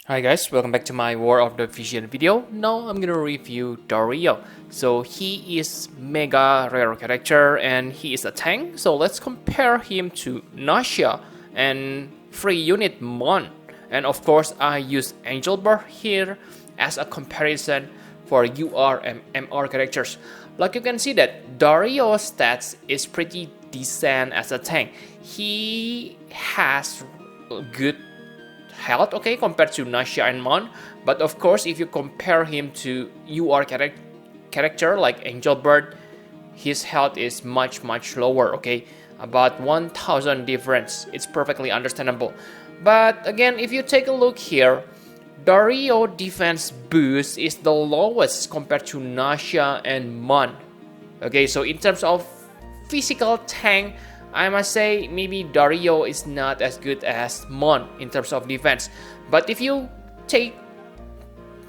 Hi guys, welcome back to my War of the Vision video. Now I'm gonna review Dario. So he is mega rare character and he is a tank. So let's compare him to Nasha and free unit Mon. And of course I use Angel Bird here as a comparison for UR and MR characters. Like you can see that Dario's stats is pretty decent as a tank. He has good health, okay, compared to Nasha and Mon. But of course, if you compare him to UR character like Angel Bird, his health is much lower, okay, about 1000 difference. It's perfectly understandable. But again, if you take a look here, Dario defense boost is the lowest compared to Nasha and Mon. Okay, so in terms of physical tank, I must say maybe Dario is not as good as Mon in terms of defense. But if you take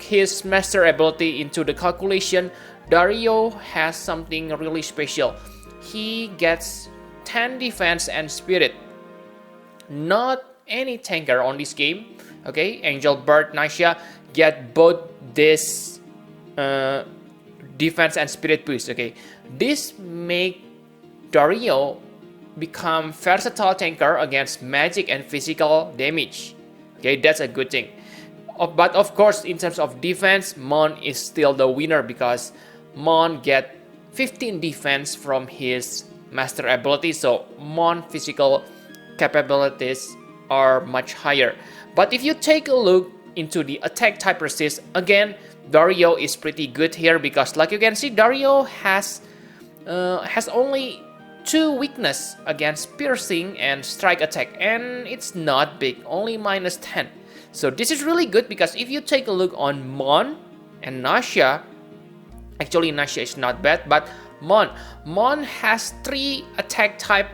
his master ability into the calculation, Dario has something really special. He gets 10 defense and spirit. Not any tanker on this game. Okay, Angel Bird, Nasha get both this defense and spirit boost. Okay, this make Dario become versatile tanker against magic and physical damage. Okay, that's a good thing. But of course, in terms of defense, Mon is still the winner because Mon get 15 defense from his master ability. So Mon physical capabilities are much higher. But if you take a look into the attack type resist, again, Dario is pretty good here because like you can see, Dario has only 2 weakness against piercing and strike attack, and it's not big, only minus 10. So this is really good because if you take a look on Mon and Nasha, actually Nasha is not bad, but Mon has 3 attack type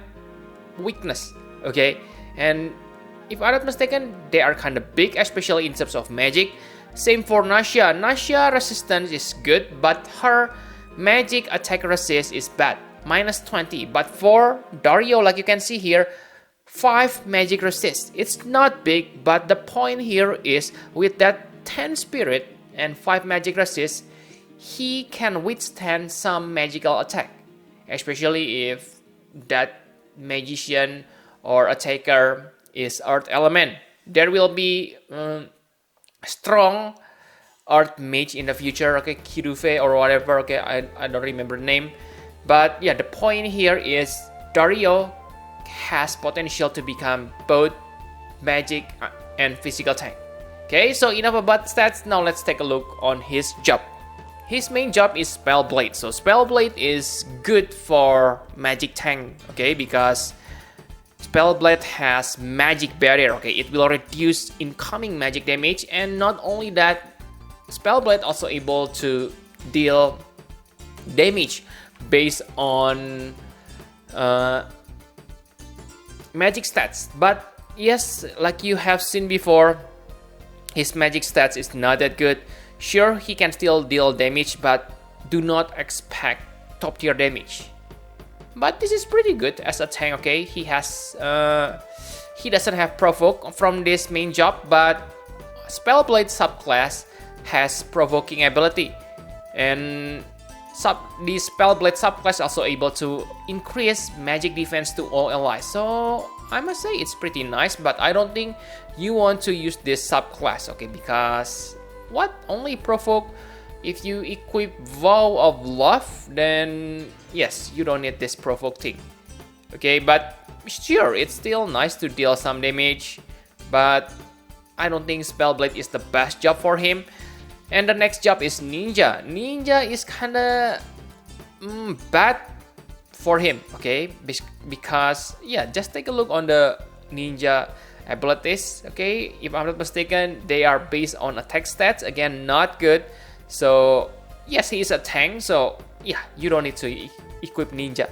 weakness, okay, and if I'm not mistaken, they are kind of big, especially in terms of magic. Same for Nasha. Nasha resistance is good, but her magic attack resist is bad, minus 20. But for Dario, like you can see here, 5 magic resist. It's not big, but the point here is with that 10 spirit and 5 magic resist, he can withstand some magical attack, especially if that magician or attacker is earth element. There will be strong earth mage in the future, okay, Kirufe or whatever, okay, I don't remember the name. But yeah, the point here is Dario has potential to become both magic and physical tank. Okay, so enough about stats. Now let's take a look on his job. His main job is Spell Blade. So Spell Blade is good for magic tank, okay, because Spell Blade has magic barrier, okay, it will reduce incoming magic damage, and not only that, Spell Blade also able to deal damage based on magic stats. But yes, like you have seen before, his magic stats is not that good. Sure, he can still deal damage, but do not expect top tier damage. But this is pretty good as a tank, okay? He has he doesn't have provoke from this main job, but Spellblade subclass has provoking ability, and the Spellblade subclass also able to increase magic defense to all allies. So I must say it's pretty nice, but I don't think you want to use this subclass, okay? Because what, only provoke? If you equip Vow of Love, then yes, you don't need this provoke thing. Okay, but sure, it's still nice to deal some damage, but I don't think Spellblade is the best job for him. And the next job is Ninja. Ninja is kinda bad for him, okay? Because yeah, just take a look on the Ninja abilities, okay? If I'm not mistaken, they are based on attack stats. Again, not good. So yes, he is a tank, so yeah, you don't need to equip Ninja,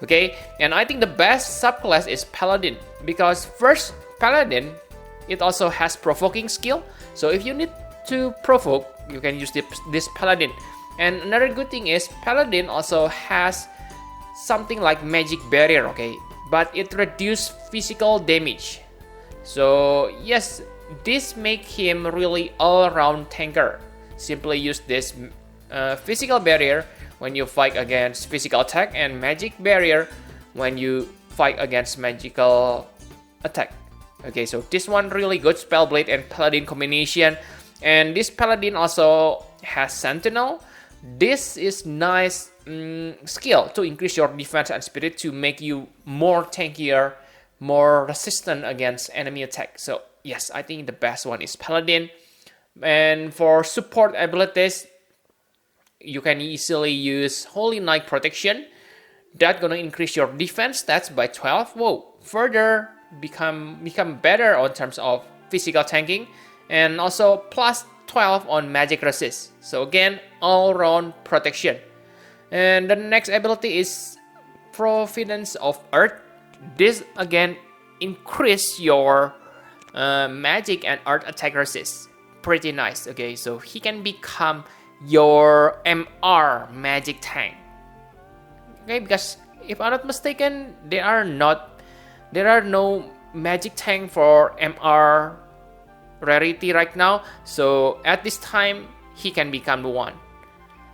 okay? And I think the best subclass is Paladin, because first, Paladin, it also has provoking skill. So if you need to provoke, you can use this Paladin. And another good thing is Paladin also has something like magic barrier, okay? But it reduces physical damage. So yes, this make him really all-around tanker. Simply use this physical barrier when you fight against physical attack, and magic barrier when you fight against magical attack. Okay, so this one really good Spellblade and Paladin combination, and this Paladin also has Sentinel. This is nice skill to increase your defense and spirit to make you more tankier, more resistant against enemy attack. So yes, I think the best one is Paladin. And for support abilities, you can easily use Holy Knight Protection. That's gonna increase your defense stats by 12. Whoa, further become better on terms of physical tanking, and also plus 12 on magic resist. So again, all-round protection. And the next ability is Providence of Earth. This again increase your magic and earth attack resist. Pretty nice. Okay, so he can become your MR magic tank. Okay, because if I'm not mistaken, there are no magic tank for MR rarity right now. So at this time, he can become the one.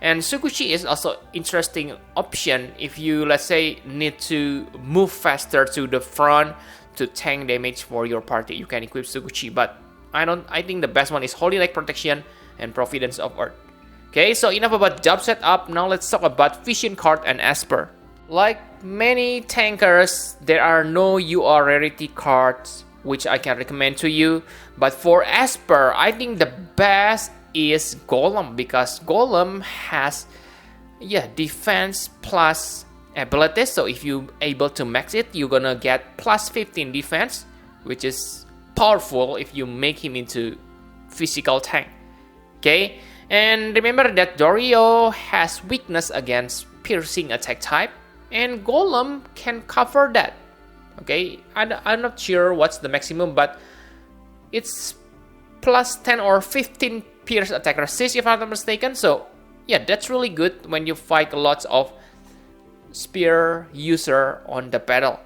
And Sukuchi is also interesting option if you, let's say, need to move faster to the front to tank damage for your party. You can equip Sukuchi, but I think the best one is Holy Light Protection and Providence of Earth. Okay, so enough about job setup. Now let's talk about Vision Card and Esper. Like many tankers, there are no UR rarity cards which I can recommend to you. But for Esper, I think the best is Golem, because Golem has defense plus abilities. So if you able to max it, you're gonna get plus 15 defense, which is powerful if you make him into physical tank. Okay, and remember that Dario has weakness against piercing attack type, and Golem can cover that. Okay, I'm not sure what's the maximum, but it's plus 10 or 15 pierce attack resist if I'm not mistaken. So yeah, that's really good when you fight lots of spear user on the battle.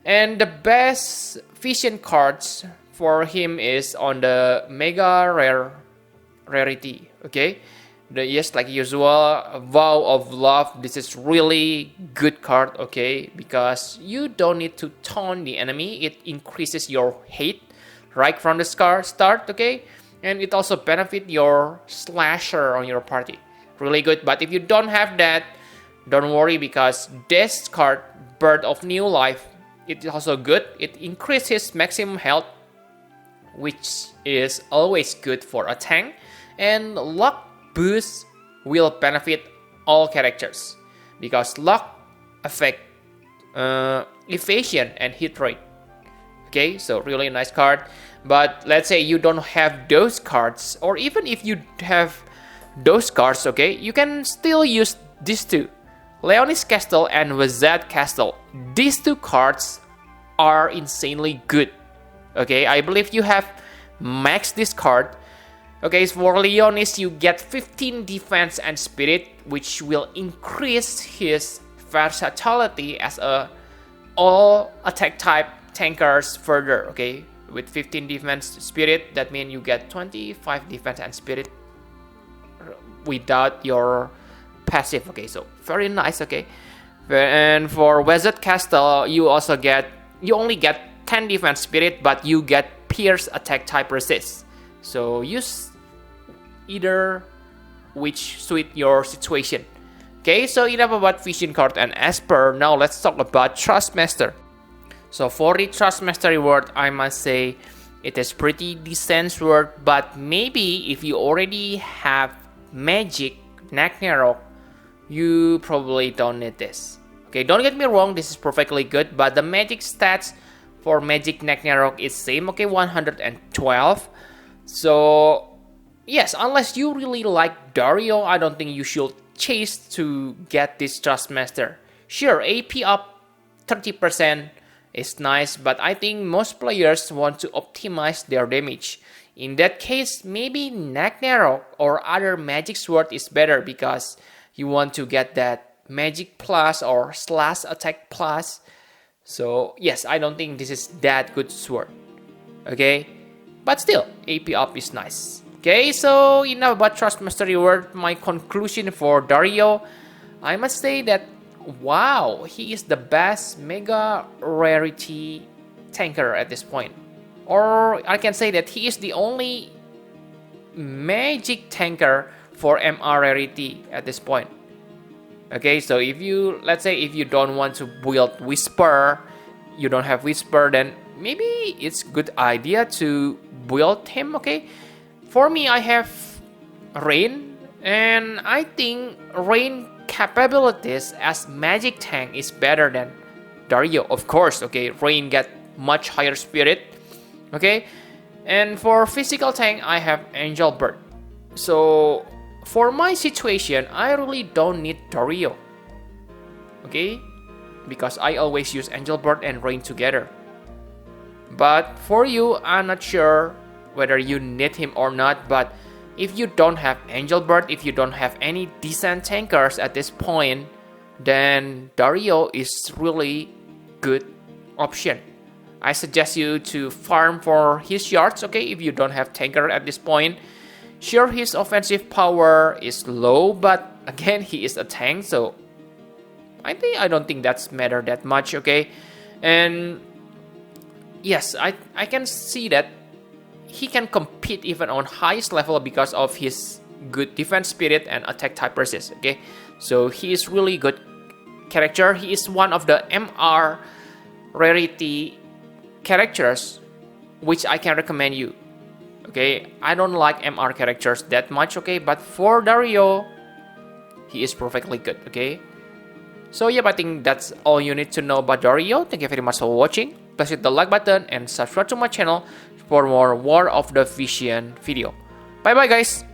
And the best vision cards for him is on the mega rare rarity. Okay, yes, like usual, Vow of Love. This is really good card. Okay, because you don't need to taunt the enemy. It increases your hate right from the start. Okay, and it also benefit your slasher on your party. Really good. But if you don't have that, don't worry, because this card, Bird of New Life, it is also good. It increases maximum health, which is always good for a tank. And luck boost will benefit all characters, because luck affect evasion and hit rate. Okay, so really nice card. But let's say you don't have those cards, or even if you have those cards, okay, you can still use these two, Leonis Castle and Wazad Castle. These two cards are insanely good. Okay, I believe you have maxed this card. Okay, so for Leonis, you get 15 defense and spirit, which will increase his versatility as a all attack type tankers further. Okay, with 15 defense spirit, that means you get 25 defense and spirit without your passive. Okay, so very nice. Okay, and for Wizard Castle, you only get 10 defense spirit, but you get pierce attack type resist. So use either which suit your situation. Okay, so enough about Vision Card and Esper. Now let's talk about Trustmaster. So for the Trustmaster reward, I must say it is pretty decent sword, but maybe if you already have Magic Ragnarok, you probably don't need this. Okay, don't get me wrong, this is perfectly good, but the magic stats for Magic Ragnarok is same. Okay, 112. So yes, unless you really like Dario, I don't think you should chase to get this Trustmaster. Sure, AP up 30% is nice, but I think most players want to optimize their damage. In that case, maybe Ragnarok or other magic sword is better, because you want to get that magic plus or slash attack plus. So yes, I don't think this is that good sword. Okay, but still, AP up is nice. Okay, so enough about Trust Master Reward. My conclusion for Dario, I must say that, wow, he is the best Mega Rarity tanker at this point. Or I can say that he is the only magic tanker for MR Rarity at this point. Okay, so if you, let's say if you don't want to build Whisper, you don't have Whisper, then maybe it's good idea to build him, okay? For me, I have Rain, and I think Rain capabilities as magic tank is better than Dario, of course, okay? Rain get much higher spirit, okay? And for physical tank, I have Angel Bird. So for my situation, I really don't need Dario, okay? Because I always use Angel Bird and Rain together. But for you, I'm not sure whether you need him or not, but if you don't have Angel Bird, if you don't have any decent tankers at this point, then Dario is really good option. I suggest you to farm for his yards, okay, if you don't have tanker at this point. Sure, his offensive power is low, but again, he is a tank, so I don't think that's matter that much, okay? And yes, I can see that he can compete even on highest level because of his good defense spirit and attack type resist, okay? So he is really good character. He is one of the MR Rarity characters which I can recommend you, okay? I don't like MR characters that much, okay? But for Dario, he is perfectly good, okay? So yeah, I think that's all you need to know about Dario. Thank you very much for watching. Please hit the like button and subscribe to my channel for more War of the Vision video. Bye bye guys!